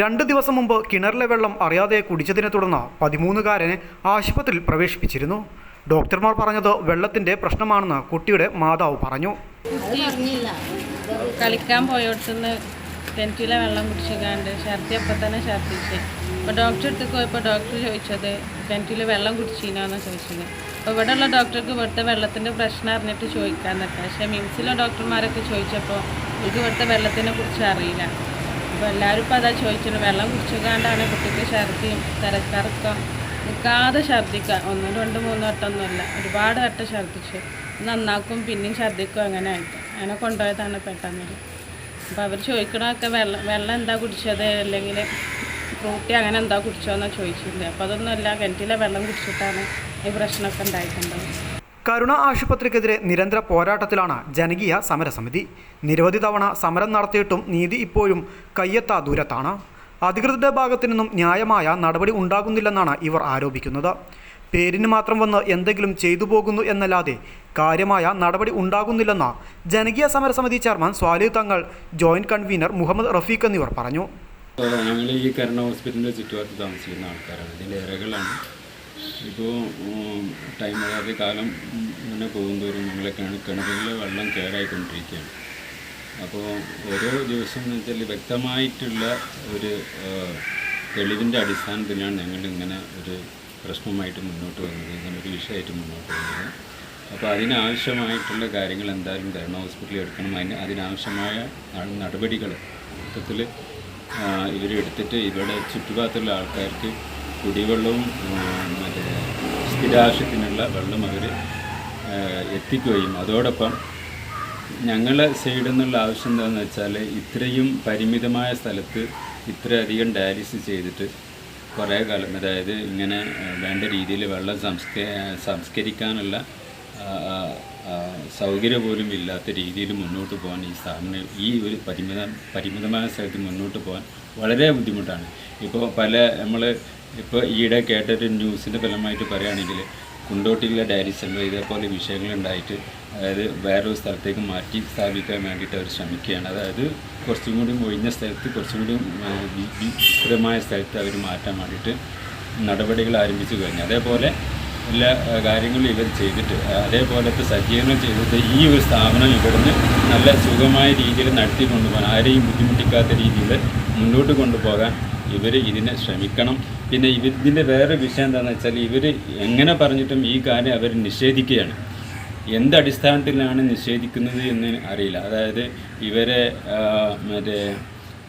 2 ദിവസം മുമ്പ് കിണറിലെ വെള്ളം അറിയാതെ കുടിച്ചതിനെ തുടർന്ന് 13-കാരനെ ആശുപത്രിയിൽ പ്രവേശിപ്പിച്ചിരുന്നു. ഡോക്ടർമാർ പറഞ്ഞത് വെള്ളത്തിൻ്റെ പ്രശ്നമാണെന്ന് കുട്ടിയുടെ മാതാവ് പറഞ്ഞു. കളിക്കാൻ പോയോടത്തുനിന്ന് കിണറ്റിലെ വെള്ളം കുടിച്ചിക്കാണ്ട് ഛർദി അപ്പം തന്നെ ഛർദിച്ച്. അപ്പോൾ ഡോക്ടറെ അടുത്ത് പോയപ്പോൾ ഡോക്ടർ ചോദിച്ചത് കിണറ്റിൽ വെള്ളം കുടിച്ചിനാന്ന് ചോദിച്ചത്. അപ്പോൾ ഇവിടെയുള്ള ഡോക്ടർക്ക് ഇവിടുത്തെ വെള്ളത്തിൻ്റെ പ്രശ്നം അറിഞ്ഞിട്ട് ചോദിക്കാമെന്നൊക്കെ. പക്ഷേ മിംസിലെ ഡോക്ടർമാരൊക്കെ ചോദിച്ചപ്പോൾ എനിക്ക് ഇവിടുത്തെ വെള്ളത്തിനെ കുറിച്ച് അറിയില്ല. അപ്പോൾ എല്ലാവരും ഇപ്പോൾ അതാ ചോദിച്ചത്, വെള്ളം കുടിച്ചുകൊണ്ടാണ് കുട്ടിക്ക് ഛർദിയും തലക്കറക്കം നിൽക്കാതെ ഛർദിക്കുക. 1, 2, 3 വട്ടമൊന്നുമല്ല, ഒരുപാട് വട്ടം ഛർദിച്ചു. നന്നാക്കും പിന്നെയും ഛർദിക്കും, അങ്ങനെ ആയിട്ട് അങ്ങനെ കൊണ്ടുപോയതാണ് പെട്ടെന്ന്. അപ്പോൾ അവർ ചോദിക്കണമൊക്കെ വെള്ളം എന്താ കുടിച്ചത്, അല്ലെങ്കിൽ ഫ്രൂട്ടി അങ്ങനെ എന്താ കുടിച്ചോന്നാണ് ചോദിച്ചില്ല. അപ്പോൾ അതൊന്നുമല്ല, കിണറ്റിലെ വെള്ളം കുടിച്ചിട്ടാണ് ഈ പ്രശ്നമൊക്കെ ഉണ്ടായിട്ടുണ്ടാവും. കരുണ ആശുപത്രിക്കെതിരെ നിരന്തര പോരാട്ടത്തിലാണ് ജനകീയ സമരസമിതി. നിരവധി തവണ സമരം നടത്തിയിട്ടും നീതി ഇപ്പോഴും കയ്യെത്താ ദൂരത്താണ്. അധികൃതരുടെ ഭാഗത്തു നിന്നും ന്യായമായ നടപടി ഉണ്ടാകുന്നില്ലെന്നാണ് ഇവർ ആരോപിക്കുന്നത്. പേരിന് മാത്രം വന്ന് എന്തെങ്കിലും ചെയ്തു പോകുന്നു എന്നല്ലാതെ കാര്യമായ നടപടി ഉണ്ടാകുന്നില്ലെന്ന് ജനകീയ സമരസമിതി ചെയർമാൻ സ്വാലിഹ് തങ്ങൾ, ജോയിന്റ് കൺവീനർ മുഹമ്മദ് റഫീഖ് എന്നിവർ പറഞ്ഞു. ഞങ്ങൾ ഈ കരുണ ഹോസ്പിറ്റലിൻ്റെ ചുറ്റുപാട് താമസിക്കുന്ന ആൾക്കാരാണ്. ഇതിൻ്റെ ഇരകളാണ്. ഇപ്പോൾ ടൈം അതായത് കാലം ഇങ്ങനെ പോകുന്തോറും ഞങ്ങളെ കിണറിലെ വെള്ളം കേടായിക്കൊണ്ടിരിക്കുകയാണ്. അപ്പോൾ ഓരോ ദിവസം എന്ന് വെച്ചാൽ വ്യക്തമായിട്ടുള്ള ഒരു തെളിവിൻ്റെ അടിസ്ഥാനത്തിലാണ് ഞങ്ങൾ ഇങ്ങനെ ഒരു പ്രശ്നമായിട്ട് മുന്നോട്ട് വന്നത്, ഇങ്ങനെ ഒരു വിഷയമായിട്ട് മുന്നോട്ട് വന്നത്. അപ്പോൾ അതിനാവശ്യമായിട്ടുള്ള കാര്യങ്ങൾ എന്തായാലും കരുണ ഹോസ്പിറ്റലിൽ എടുക്കണം. അതിനാവശ്യമായ നടപടികൾ മൊത്തത്തിൽ ഇവരെടുത്തിട്ട് ഇവരുടെ ചുറ്റുപാടുള്ള ആൾക്കാർക്ക് കുടിവെള്ളവും മറ്റേ സ്ഥിരാവശ്യത്തിനുള്ള വെള്ളം അവർ എത്തിക്കുകയും അതോടൊപ്പം ഞങ്ങളെ സൈഡിൽ നിന്നുള്ള ആവശ്യം എന്താണെന്ന് വെച്ചാൽ ഇത്രയും പരിമിതമായ സ്ഥലത്ത് ഇത്രയധികം ഡയാലിസിസ് ചെയ്തിട്ട് കുറേ കാലം, അതായത് ഇങ്ങനെ വേണ്ട രീതിയിൽ വെള്ളം സംസ്കരിക്കാനുള്ള സൗകര്യം പോലും ഇല്ലാത്ത രീതിയിൽ മുന്നോട്ട് പോകാൻ ഈ സ്ഥാപനം ഈ ഒരു പരിമിതമായ സ്ഥലത്ത് മുന്നോട്ട് പോകാൻ വളരെ ബുദ്ധിമുട്ടാണ്. ഇപ്പോൾ നമ്മൾ ഇപ്പോൾ ഈയിടെ കേട്ടൊരു ന്യൂസിൻ്റെ ഫലമായിട്ട് പറയുകയാണെങ്കിൽ കുണ്ടോട്ടിയിലെ ഡയാലിസിസ് സെൻ്റർ ഇതേപോലെ വിഷയങ്ങളുണ്ടായിട്ട് അതായത് വേറൊരു സ്ഥലത്തേക്ക് മാറ്റി സ്ഥാപിക്കാൻ വേണ്ടിയിട്ട് അവർ ശ്രമിക്കുകയാണ്. അതായത് കുറച്ചും കൂടി ഒഴിഞ്ഞ സ്ഥലത്ത് കുറച്ചും കൂടി വിസ്തൃതമായ സ്ഥലത്ത് അവർ മാറ്റാൻ വേണ്ടിയിട്ട് നടപടികൾ ആരംഭിച്ചു കഴിഞ്ഞു. അതേപോലെ എല്ലാ കാര്യങ്ങളും ഇവർ ചെയ്തിട്ട് അതേപോലത്തെ സജ്ജീകരണം ചെയ്തിട്ട് ഈ ഒരു സ്ഥാപനം ഇവിടുന്ന് നല്ല സുഖമായ രീതിയിൽ നടത്തി കൊണ്ടുപോകാൻ, ആരെയും ബുദ്ധിമുട്ടിക്കാത്ത രീതിയിൽ മുന്നോട്ട് കൊണ്ടുപോകാൻ ഇവർ ഇതിനെ ശ്രമിക്കണം. പിന്നെ ഇതിൻ്റെ വേറെ വിഷയം എന്താണെന്ന് വെച്ചാൽ ഇവർ എങ്ങനെ പറഞ്ഞിട്ടും ഈ കാര്യം അവർ നിഷേധിക്കുകയാണ്. എന്തടിസ്ഥാനത്തിലാണ് നിഷേധിക്കുന്നത് എന്ന് അറിയില്ല. അതായത് ഇവരെ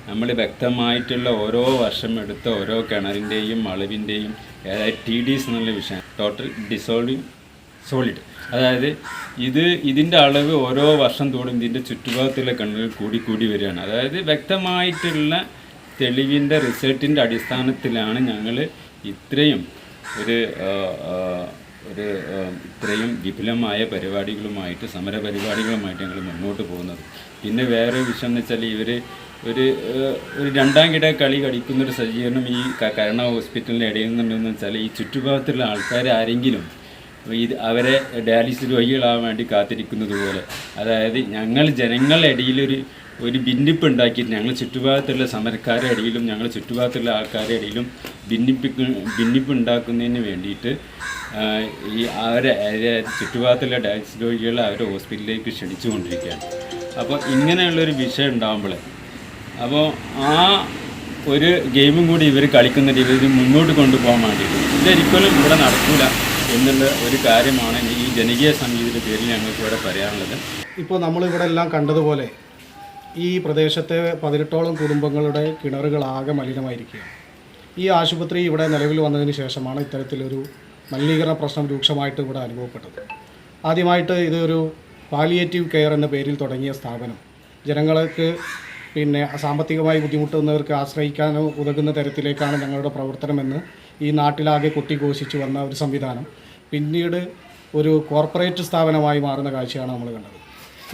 നമ്മൾ വ്യക്തമായിട്ടുള്ള ഓരോ വർഷം എടുത്ത ഓരോ കിണറിൻ്റെയും അളവിൻ്റെയും അതായത് TDS എന്നുള്ള വിഷയം, ടോട്ടൽ ഡിസോൾവിങ് സോളിഡ്, അതായത് ഇതിൻ്റെ അളവ് ഓരോ വർഷം തോറും ഇതിൻ്റെ ചുറ്റുഭാഗത്തുള്ള കിണറുകൾ കൂടി വരികയാണ്. അതായത് വ്യക്തമായിട്ടുള്ള തെളിവിൻ്റെ റിസൾട്ടിൻ്റെ അടിസ്ഥാനത്തിലാണ് ഞങ്ങൾ ഇത്രയും ഇത്രയും വിപുലമായ പരിപാടികളുമായിട്ട് സമരപരിപാടികളുമായിട്ട് ഞങ്ങൾ മുന്നോട്ട് പോകുന്നത്. പിന്നെ വേറെ വിഷയം എന്ന് വെച്ചാൽ ഇവർ ഒരു രണ്ടാം കിട കളി കളിക്കുന്നൊരു സജ്ജീകരണം ഈ കരുണ ഹോസ്പിറ്റലിൻ്റെ ഇടയിൽ നിന്നുണ്ടെന്ന് വെച്ചാൽ ഈ ചുറ്റുഭാഗത്തുള്ള ആൾക്കാർ ആരെങ്കിലും അവരെ ഡയാലിസിസ് രോഗികളാവാൻ വേണ്ടി കാത്തിരിക്കുന്നത് പോലെ, അതായത് ഞങ്ങൾ ജനങ്ങളുടെ ഇടയിൽ ഒരു ഭിന്നിപ്പ് ഉണ്ടാക്കിയിട്ട് ഞങ്ങൾ ചുറ്റുഭാഗത്തുള്ള സമരക്കാരുടെ ഇടയിലും ഞങ്ങൾ ചുറ്റുഭാഗത്തുള്ള ആൾക്കാരുടെ ഇടയിലും ഭിന്നിപ്പ് ഉണ്ടാക്കുന്നതിന് വേണ്ടിയിട്ട് ഈ അവരെ ചുറ്റുഭാഗത്തുള്ള ഡയാലിസിസ് രോഗികളെ അവരെ ഹോസ്പിറ്റലിലേക്ക് ക്ഷണിച്ചുകൊണ്ടിരിക്കുകയാണ്. അപ്പോൾ ഇങ്ങനെയുള്ളൊരു വിഷയം ഉണ്ടാകുമ്പോൾ അപ്പോൾ ആ ഒരു ഗെയിമും കൂടി ഇവർ കളിക്കുന്ന രീതിയിൽ മുന്നോട്ട് കൊണ്ടുപോകാൻ വേണ്ടിയിട്ട് ഇതൊരിക്കലും ഇവിടെ നടക്കില്ല എന്നുള്ള ഒരു കാര്യമാണ് ഈ ജനകീയ സമിതിയുടെ പേരിൽ ഞങ്ങൾക്ക് ഇവിടെ പറയാനുള്ളത്. ഇപ്പോൾ നമ്മളിവിടെ എല്ലാം കണ്ടതുപോലെ ഈ പ്രദേശത്തെ 18ഓളം കുടുംബങ്ങളുടെ കിണറുകളാകെ മലിനമായിരിക്കുകയാണ്. ഈ ആശുപത്രി ഇവിടെ നിലവിൽ വന്നതിന് ശേഷമാണ് ഇത്തരത്തിലൊരു മലിനീകരണ പ്രശ്നം രൂക്ഷമായിട്ട് ഇവിടെ അനുഭവപ്പെട്ടത്. ആദ്യമായിട്ട് ഇതൊരു പാലിയേറ്റീവ് കെയർ എന്ന പേരിൽ തുടങ്ങിയ സ്ഥാപനം ജനങ്ങൾക്ക് പിന്നെ സാമ്പത്തികമായി ബുദ്ധിമുട്ടുന്നവർക്ക് ആശ്രയിക്കാൻ ഉതകുന്ന തരത്തിലേക്കാണ് ഞങ്ങളുടെ പ്രവർത്തനമെന്ന് ഈ നാട്ടിലാകെ കൊട്ടിഘോഷിച്ച് വന്ന ഒരു സംവിധാനം പിന്നീട് ഒരു കോർപ്പറേറ്റ് സ്ഥാപനമായി മാറുന്ന കാഴ്ചയാണ് നമ്മൾ കണ്ടത്.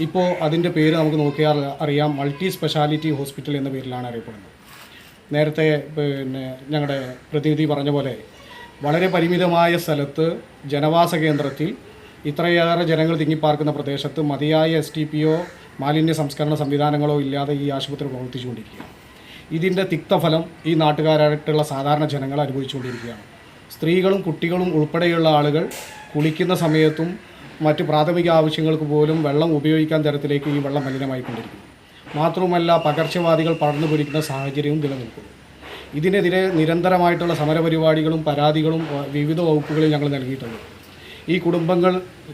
ഇപ്പോൾ അതിൻ്റെ പേര് നമുക്ക് നോക്കിയാൽ അറിയാം, മൾട്ടി സ്പെഷ്യാലിറ്റി ഹോസ്പിറ്റൽ എന്ന പേരിലാണ് അറിയപ്പെടുന്നത്. നേരത്തെ ഞങ്ങളുടെ പ്രതിനിധി പറഞ്ഞ പോലെ വളരെ പരിമിതമായ സ്ഥലത്ത് ജനവാസ കേന്ദ്രത്തിൽ ഇത്രയേറെ ജനങ്ങൾ തിങ്ങിപ്പാർക്കുന്ന പ്രദേശത്ത് മതിയായ STPO മാലിന്യ സംസ്കരണ സംവിധാനങ്ങളോ ഇല്ലാതെ ഈ ആശുപത്രി പ്രവർത്തിച്ചുകൊണ്ടിരിക്കുകയാണ്. ഇതിൻ്റെ തിക്തഫലം ഈ നാട്ടുകാരായിട്ടുള്ള സാധാരണ ജനങ്ങൾ അനുഭവിച്ചുകൊണ്ടിരിക്കുകയാണ്. സ്ത്രീകളും കുട്ടികളും ഉൾപ്പെടെയുള്ള ആളുകൾ കുളിക്കുന്ന സമയത്തും മറ്റ് പ്രാഥമിക ആവശ്യങ്ങൾക്ക് പോലും വെള്ളം ഉപയോഗിക്കാൻ തരത്തിലേക്ക് ഈ വെള്ളം മലിനമായിക്കൊണ്ടിരിക്കുന്നു. മാത്രവുമല്ല പകർച്ചവാദികൾ പടർന്നു പിടിക്കുന്ന സാഹചര്യവും നിലനിൽക്കുന്നു. ഇതിനെതിരെ നിരന്തരമായിട്ടുള്ള സമരപരിപാടികളും പരാതികളും വിവിധ വകുപ്പുകളിൽ ഞങ്ങൾ നൽകിയിട്ടുണ്ട്. ഈ കുടുംബങ്ങൾ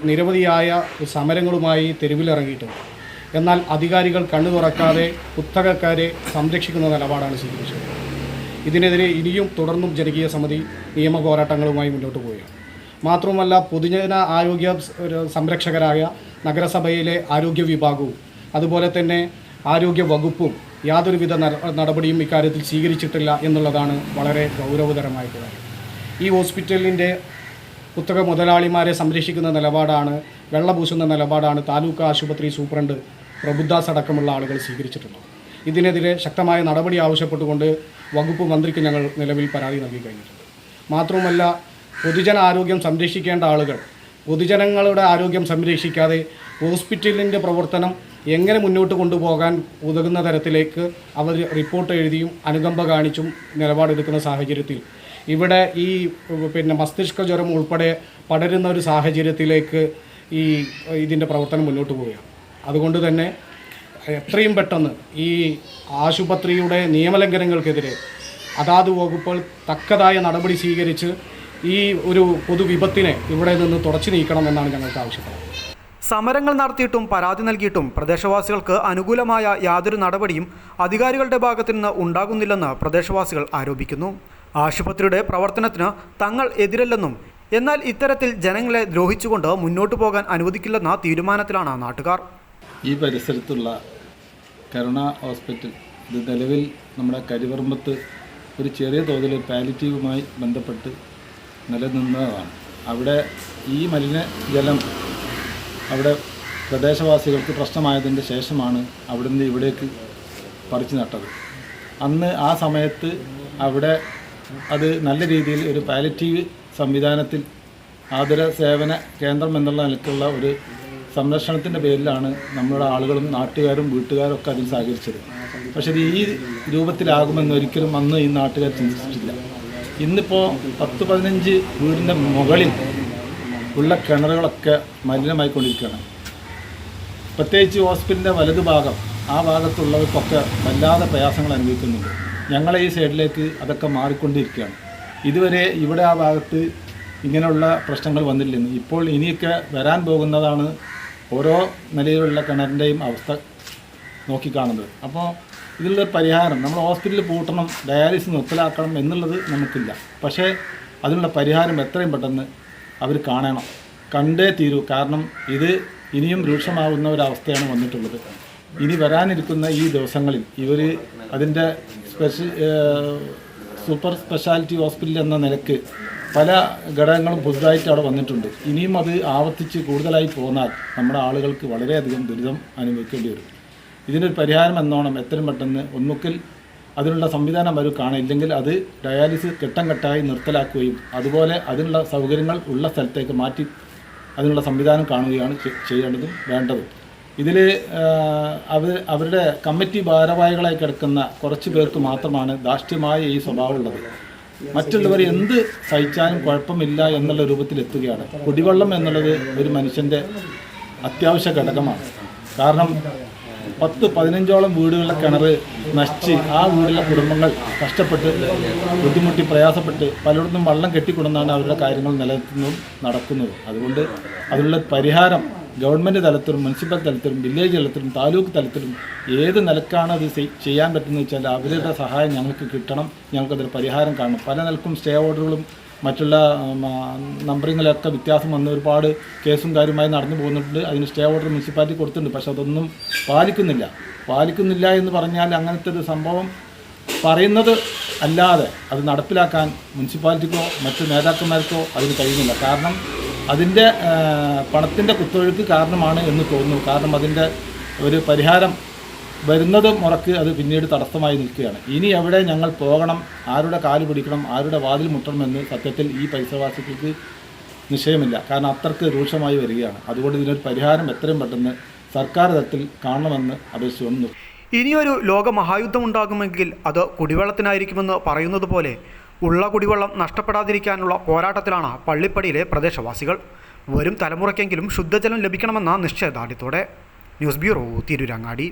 നിരവധിയായ സമരങ്ങളുമായി തെരുവിലിറങ്ങിയിട്ടുണ്ട്. എന്നാൽ അധികാരികൾ കണ്ണു തുറക്കാതെ കുത്തകക്കാരെ സംരക്ഷിക്കുന്ന നിലപാടാണ് സ്വീകരിച്ചത്. ഇതിനെതിരെ ഇനിയും തുടർന്നും ജനകീയ സമിതി നിയമ പോരാട്ടങ്ങളുമായി മുന്നോട്ട് പോവുകയാണ്. മാത്രമല്ല പൊതുജന ആരോഗ്യ സംരക്ഷകരായ നഗരസഭയിലെ ആരോഗ്യ വിഭാഗവും അതുപോലെ തന്നെ ആരോഗ്യ വകുപ്പും യാതൊരുവിധ നടപടിയും ഇക്കാര്യത്തിൽ സ്വീകരിച്ചിട്ടില്ല എന്നുള്ളതാണ് വളരെ ഗൗരവതരമായിട്ടുള്ള കാര്യം. ഈ ഹോസ്പിറ്റലിൻ്റെ കുത്തക മുതലാളിമാരെ സംരക്ഷിക്കുന്ന നിലപാടാണ്, വെള്ളപൂശുന്ന നിലപാടാണ് താലൂക്ക് ആശുപത്രി സൂപ്രണ്ട് പ്രഭുദാസ് അടക്കമുള്ള ആളുകൾ സ്വീകരിച്ചിട്ടുള്ളത്. ഇതിനെതിരെ ശക്തമായ നടപടി ആവശ്യപ്പെട്ടുകൊണ്ട് വകുപ്പ് മന്ത്രിക്ക് ഞങ്ങൾ നിലവിൽ പരാതി നൽകി കഴിഞ്ഞിട്ടുണ്ട്. മാത്രവുമല്ല, പൊതുജനാരോഗ്യം സംരക്ഷിക്കേണ്ട ആളുകൾ പൊതുജനങ്ങളുടെ ആരോഗ്യം സംരക്ഷിക്കാതെ ഹോസ്പിറ്റലിൻ്റെ പ്രവർത്തനം എങ്ങനെ മുന്നോട്ട് കൊണ്ടുപോകാൻ ഉതകുന്ന തരത്തിലേക്ക് അവർ റിപ്പോർട്ട് എഴുതിയും അനുകമ്പ കാണിച്ചും നിലപാടെടുക്കുന്ന സാഹചര്യത്തിൽ ഇവിടെ ഈ മസ്തിഷ്ക ജ്വരം ഉൾപ്പെടെ പടരുന്ന ഒരു സാഹചര്യത്തിലേക്ക് ഇതിൻ്റെ പ്രവർത്തനം മുന്നോട്ട് പോവുകയാണ്. അതുകൊണ്ട് തന്നെ എത്രയും പെട്ടെന്ന് ഈ ആശുപത്രിയുടെ നിയമലംഘനങ്ങൾക്കെതിരെ അതാത് വകുപ്പുകൾ തക്കതായ നടപടി സ്വീകരിച്ച് ഈ ഒരു പൊതുവിപത്തിനെ ഇവിടെ നിന്ന് തുടച്ചു നീക്കണമെന്നാണ് ഞങ്ങൾക്ക് ആവശ്യപ്പെടുന്നത്. സമരങ്ങൾ നടത്തിയിട്ടും പരാതി നൽകിയിട്ടും പ്രദേശവാസികൾക്ക് അനുകൂലമായ യാതൊരു നടപടിയും അധികാരികളുടെ ഭാഗത്തു നിന്ന് ഉണ്ടാകുന്നില്ലെന്ന് പ്രദേശവാസികൾ ആരോപിക്കുന്നു. ആശുപത്രിയുടെ പ്രവർത്തനത്തിന് തങ്ങൾ എതിരല്ലെന്നും എന്നാൽ ഇത്തരത്തിൽ ജനങ്ങളെ ദ്രോഹിച്ചുകൊണ്ട് മുന്നോട്ടു പോകാൻ അനുവദിക്കില്ലെന്ന തീരുമാനത്തിലാണ് നാട്ടുകാർ. ഈ പരിസരത്തുള്ള കരുണ ഹോസ്പിറ്റൽ ഇത് നിലവിൽ നമ്മുടെ കരിപറമ്പത്ത് ഒരു ചെറിയ തോതിൽ പാലിറ്റീവുമായി ബന്ധപ്പെട്ട് നിലനിന്നതാണ്. അവിടെ ഈ മലിനജലം അവിടെ പ്രദേശവാസികൾക്ക് പ്രശ്നമായതിൻ്റെ ശേഷമാണ് അവിടുന്ന് ഇവിടേക്ക് പറിച്ചു നട്ടത്. അന്ന് ആ സമയത്ത് അവിടെ അത് നല്ല രീതിയിൽ ഒരു പാലിറ്റീവ് സംവിധാനത്തിൽ ആതുര സേവന കേന്ദ്രം എന്നുള്ള നിലക്കുള്ള ഒരു സംരക്ഷണത്തിൻ്റെ പേരിലാണ് നമ്മുടെ ആളുകളും നാട്ടുകാരും വീട്ടുകാരും ഒക്കെ അതിൽ സഹകരിച്ചത്. പക്ഷേ ഈ രൂപത്തിലാകുമെന്ന് ഒരിക്കലും അന്ന് ഈ നാട്ടുകാർ ചിന്തിച്ചിട്ടില്ല. ഇന്നിപ്പോൾ 10-15 വീടിൻ്റെ മുകളിൽ ഉള്ള കിണറുകളൊക്കെ മലിനമായിക്കൊണ്ടിരിക്കുകയാണ്. പ്രത്യേകിച്ച് ഹോസ്പിറ്റലിൻ്റെ വലതുഭാഗം ആ ഭാഗത്തുള്ളവർക്കൊക്കെ വല്ലാതെ പ്രയാസങ്ങൾ അനുഭവിക്കുന്നുണ്ട്. ഞങ്ങളെ ഈ സൈഡിലേക്ക് അതൊക്കെ മാറിക്കൊണ്ടിരിക്കുകയാണ്. ഇതുവരെ ഇവിടെ ആ ഭാഗത്ത് ഇങ്ങനെയുള്ള പ്രശ്നങ്ങൾ വന്നില്ലെന്ന് ഇപ്പോൾ ഇനിയൊക്കെ വരാൻ പോകുന്നതാണ് ഓരോ നിലയിലുള്ള കിണറിൻ്റെയും അവസ്ഥ നോക്കിക്കാണുന്നത്. അപ്പോൾ ഇതിലുള്ള പരിഹാരം നമ്മൾ ഹോസ്പിറ്റലിൽ പൂട്ടണം, ഡയാലിസിസ് നിർത്തലാക്കണം എന്നുള്ളത് നമുക്കില്ല. പക്ഷേ അതിനുള്ള പരിഹാരം എത്രയും പെട്ടെന്ന് അവർ കാണണം, കണ്ടേ തീരൂ. കാരണം ഇത് ഇനിയും രൂക്ഷമാവുന്ന ഒരവസ്ഥയാണ് വന്നിട്ടുള്ളത്. ഇനി വരാനിരിക്കുന്ന ഈ ദിവസങ്ങളിൽ ഇവർ അതിൻ്റെ സൂപ്പർ സ്പെഷ്യാലിറ്റി ഹോസ്പിറ്റൽ എന്ന നിലക്ക് പല ഘടകങ്ങളും പുതുതായിട്ട് അവിടെ വന്നിട്ടുണ്ട്. ഇനിയും അത് ആവർത്തിച്ച് കൂടുതലായി പോന്നാൽ നമ്മുടെ ആളുകൾക്ക് വളരെയധികം ദുരിതം അനുഭവിക്കേണ്ടി വരും. ഇതിനൊരു പരിഹാരം എന്നോണം എത്രയും പെട്ടെന്ന് ഒന്നുകിൽ അതിനുള്ള സംവിധാനം അവർ കാണില്ലെങ്കിൽ അത് ഡയാലിസിസ് ഘട്ടം ഘട്ടമായി നിർത്തലാക്കുകയും അതുപോലെ അതിനുള്ള സൗകര്യങ്ങൾ ഉള്ള സ്ഥലത്തേക്ക് മാറ്റി അതിനുള്ള സംവിധാനം കാണുകയാണ് ചെയ്യേണ്ടതും വേണ്ടതും. ഇതിൽ അവരുടെ കമ്മിറ്റി ഭാരവാഹികളായി കിടക്കുന്ന കുറച്ച് പേർക്ക് മാത്രമാണ് ധാർഷ്ട്യമായ ഈ സ്വഭാവമുള്ളത്. മറ്റുള്ളവർ എന്ത് സഹിച്ചാലും കുഴപ്പമില്ല എന്നുള്ള രൂപത്തിലെത്തുകയാണ്. കുടിവെള്ളം എന്നുള്ളത് ഒരു മനുഷ്യൻ്റെ അത്യാവശ്യ ഘടകമാണ്. കാരണം 10-15ഓളം വീടുകളിലെ കിണർ നശിച്ച് ആ വീട്ടിലെ കുടുംബങ്ങൾ കഷ്ടപ്പെട്ട് ബുദ്ധിമുട്ടി പ്രയാസപ്പെട്ട് പലയിടത്തും വെള്ളം കെട്ടിക്കൊടുന്നാണ് അവരുടെ കാര്യങ്ങൾ നിലനിർത്തുന്നതും നടക്കുന്നതും. അതുകൊണ്ട് അതിനുള്ള പരിഹാരം ഗവൺമെൻറ് തലത്തിലും മുനിസിപ്പൽ തലത്തിലും വില്ലേജ് തലത്തിലും താലൂക്ക് തലത്തിലും ഏത് നിലക്കാണ് അത് ചെയ്യാൻ പറ്റുന്നത് വെച്ചാൽ അവരുടെ സഹായം ഞങ്ങൾക്ക് കിട്ടണം. ഞങ്ങൾക്കതൊരു പരിഹാരം കാണണം. പല നിലക്കും സ്റ്റേ ഓർഡറുകളും മറ്റുള്ള നമ്പറിങ്ങിലൊക്കെ വ്യത്യാസം വന്ന് ഒരുപാട് കേസും കാര്യമായി നടന്നു പോകുന്നുണ്ട്. അതിന് സ്റ്റേ ഓർഡർ മുനിസിപ്പാലിറ്റി കൊടുത്തിട്ടുണ്ട്. പക്ഷെ അതൊന്നും പാലിക്കുന്നില്ല എന്ന് പറഞ്ഞാൽ അങ്ങനത്തെ ഒരു സംഭവം പറയുന്നത് അല്ലാതെ അത് നടപ്പിലാക്കാൻ മുനിസിപ്പാലിറ്റിക്കോ മറ്റു നേതാക്കന്മാർക്കോ അതിന് കഴിയുന്നില്ല. കാരണം അതിൻ്റെ പണത്തിൻ്റെ കുത്തൊഴുക്ക് കാരണമാണ് എന്ന് തോന്നുന്നു. കാരണം അതിൻ്റെ ഒരു പരിഹാരം വരുന്നത് മുറക്ക് അത് പിന്നീട് തടസ്സമായി നിൽക്കുകയാണ്. ഇനി എവിടെ ഞങ്ങൾ പോകണം, ആരുടെ കാല് പിടിക്കണം, ആരുടെ വാതിൽ മുട്ടണമെന്ന് സത്യത്തിൽ ഈ പരിസരവാസികൾക്ക് നിശ്ചയമില്ല. കാരണം അത്രക്ക് രൂക്ഷമായി വരികയാണ്. അതുകൊണ്ട് ഇതിനൊരു പരിഹാരം എത്രയും പെട്ടെന്ന് സർക്കാർ തലത്തിൽ കാണണമെന്ന് അപേക്ഷിച്ചു. ഇനിയൊരു ലോകമഹായുദ്ധം ഉണ്ടാകുമെങ്കിൽ അത് കുടിവെള്ളത്തിനായിരിക്കുമെന്ന് പറയുന്നത് പോലെ ഉള്ള കുടിവെള്ളം നഷ്ടപ്പെടാതിരിക്കാനുള്ള പോരാട്ടത്തിലാണ് പള്ളിപ്പടിയിലെ പ്രദേശവാസികൾ. വരും തലമുറയ്ക്കെങ്കിലും ശുദ്ധജലം ലഭിക്കണമെന്ന നിശ്ചയദാർഢ്യത്തോടെ. News bureau, Tirurangadi.